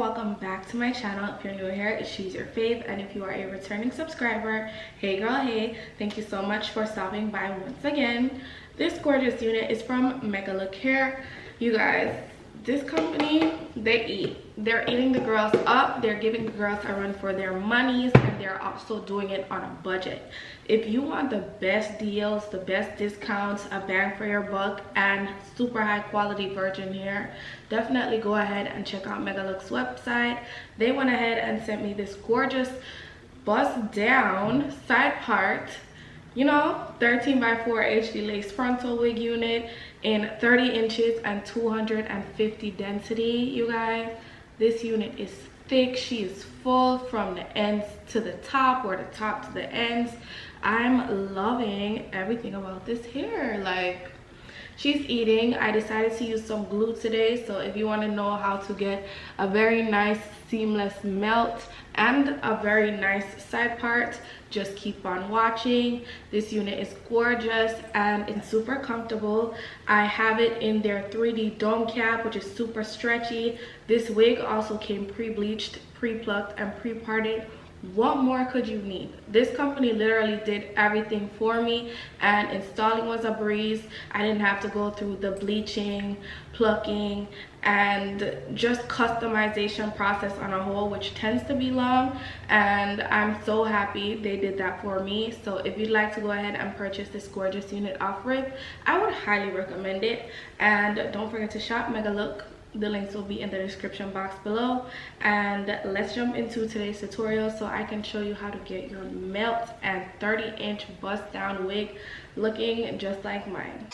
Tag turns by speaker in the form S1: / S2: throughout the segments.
S1: welcome back to my channel. If you're new here, she's your fave, and if you are a returning subscriber, hey girl, hey, thank you so much for stopping by once again. This gorgeous unit is from Megalook Hair. You guys, this company, they're eating the girls up. They're giving the girls a run for their monies, and they're also doing it on a budget. If you want the best deals, the best discounts, a bang for your buck, and super high quality virgin hair, definitely go ahead and check out Megalook's website. They went ahead and sent me this gorgeous bust down side part, you know, 13x4 HD lace frontal wig unit in 30 inches and 250 density. You guys, this unit is thick. She is full from the ends to the top, or the top to the ends. I'm loving everything about this hair. Like, she's eating. I decided to use some glue today, so if you want to know how to get a very nice seamless melt and a very nice side part, just keep on watching. This unit is gorgeous and it's super comfortable. I have it in their 3D dome cap, which is super stretchy. This wig also came pre-bleached, pre-plucked, and pre-parted. What more could you need? This company literally did everything for me, and installing was a breeze. I didn't have to go through the bleaching, plucking, and just customization process on a whole, which tends to be long, and I'm so happy they did that for me. So if you'd like to go ahead and purchase this gorgeous unit off rip, I would highly recommend it. And don't forget to shop Megalook. The links will be in the description box below. And let's jump into today's tutorial so I can show you how to get your melt and 30-inch bust down wig looking just like mine.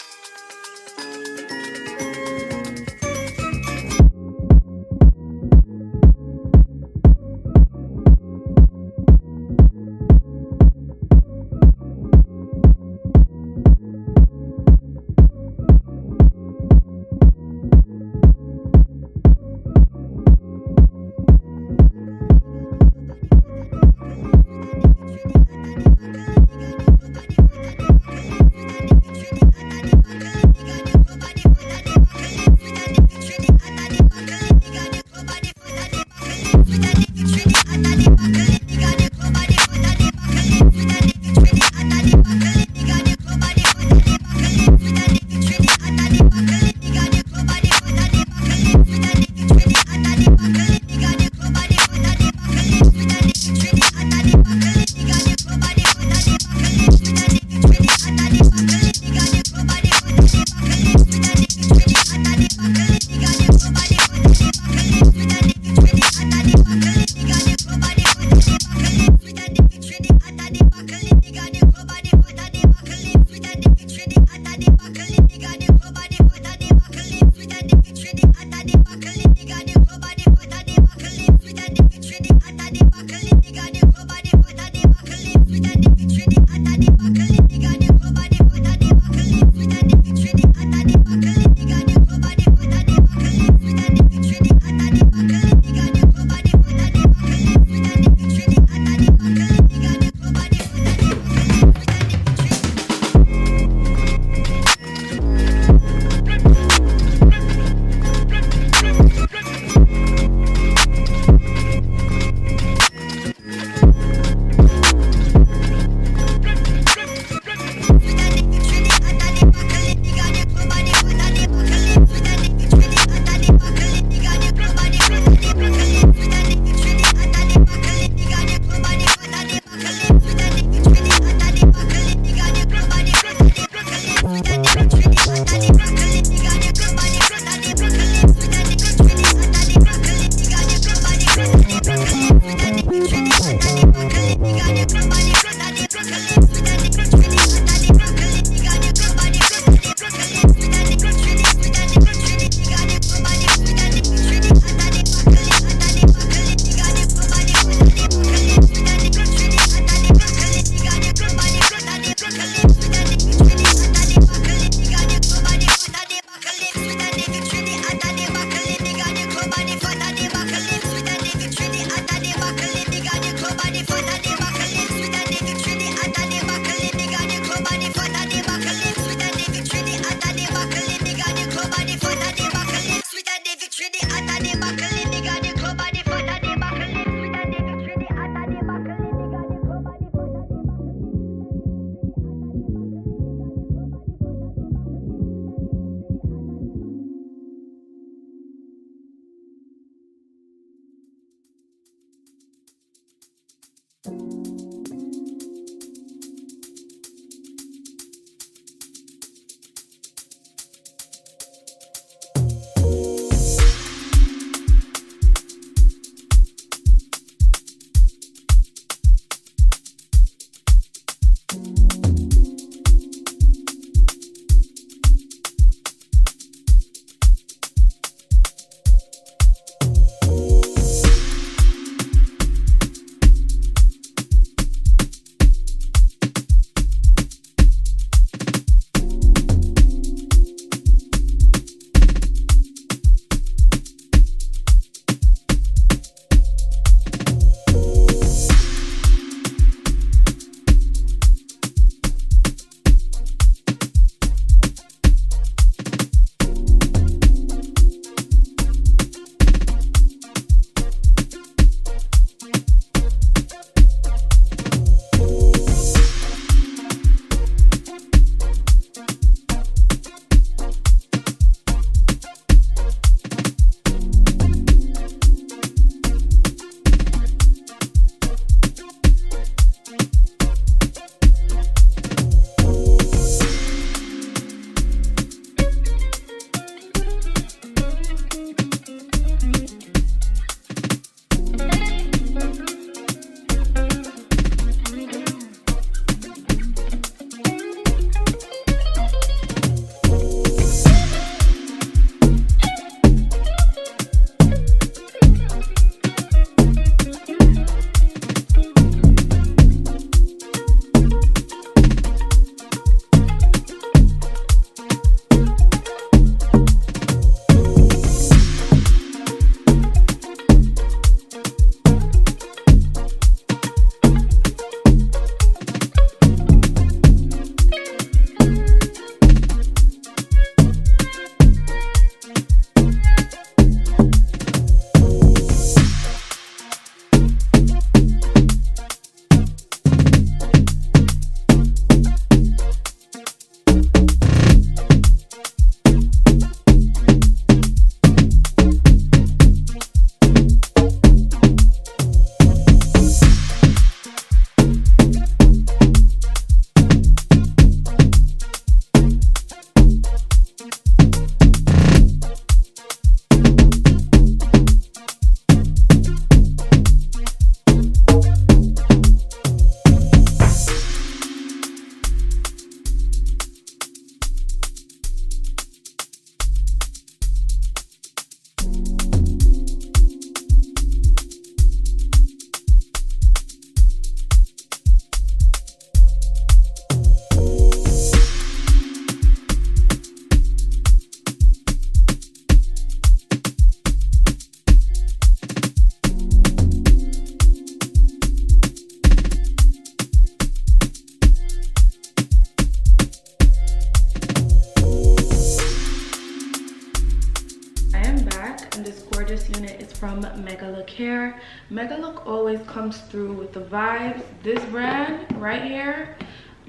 S1: Megalook Hair. Megalook always comes through with the vibes. This brand right here,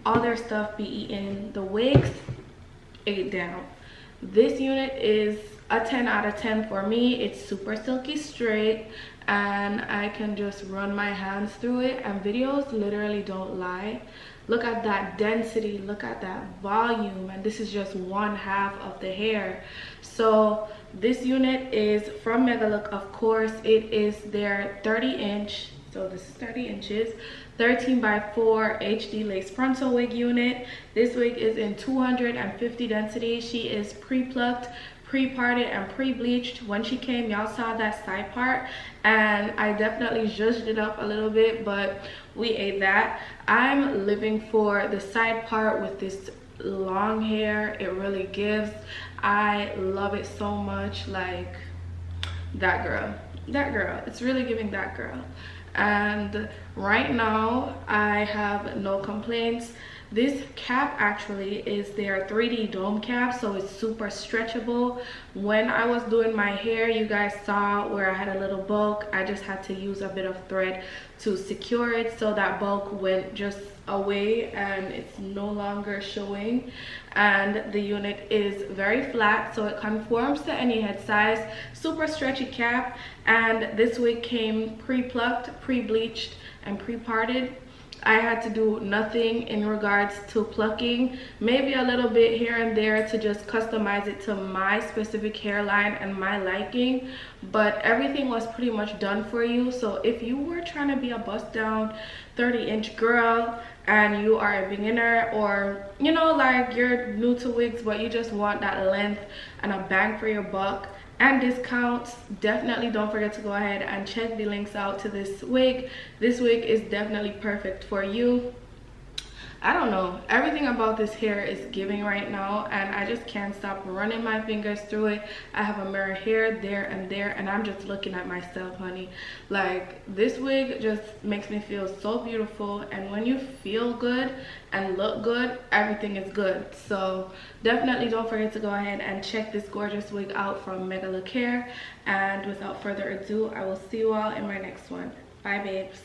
S1: all their stuff be eating. The wigs, 8 down. This unit is a 10 out of 10 for me. It's super silky straight and I can just run my hands through it, and videos literally don't lie. Look at that density, look at that volume, and this is just 1/2 of the hair. So this unit is from Megalook, of course. It is their 30-inch, so this is 30 inches, 13x4 HD Lace Frontal wig unit. This wig is in 250 density. She is pre-plucked, pre-parted, and pre-bleached. When she came, y'all saw that side part, and I definitely zhuzhed it up a little bit, but we ate that. I'm living for the side part with this long hair. It really gives. I love it so much. Like, that girl, it's really giving that girl. And right now I have no complaints. This cap actually is their 3D dome cap, so it's super stretchable. When I was doing my hair, you guys saw where I had a little bulk. I just had to use a bit of thread to secure it, so that bulk went just away and it's no longer showing. And the unit is very flat, so it conforms to any head size. Super stretchy cap, and this wig came pre-plucked, pre-bleached, and pre-parted. I had to do nothing in regards to plucking, maybe a little bit here and there to just customize it to my specific hairline and my liking, but everything was pretty much done for you. So if you were trying to be a bust down 30-inch girl and you are a beginner, or you know, like you're new to wigs but you just want that length and a bang for your buck and discounts, definitely don't forget to go ahead and check the links out to this wig. This wig is definitely perfect for you. I don't know, everything about this hair is giving right now, and I just can't stop running my fingers through it. I have a mirror here, there, and there, and I'm just looking at myself, honey. Like, this wig just makes me feel so beautiful, and when you feel good and look good, everything is good. So definitely don't forget to go ahead and check this gorgeous wig out from Megalook Hair. And without further ado, I will see you all in my next one. Bye, babes.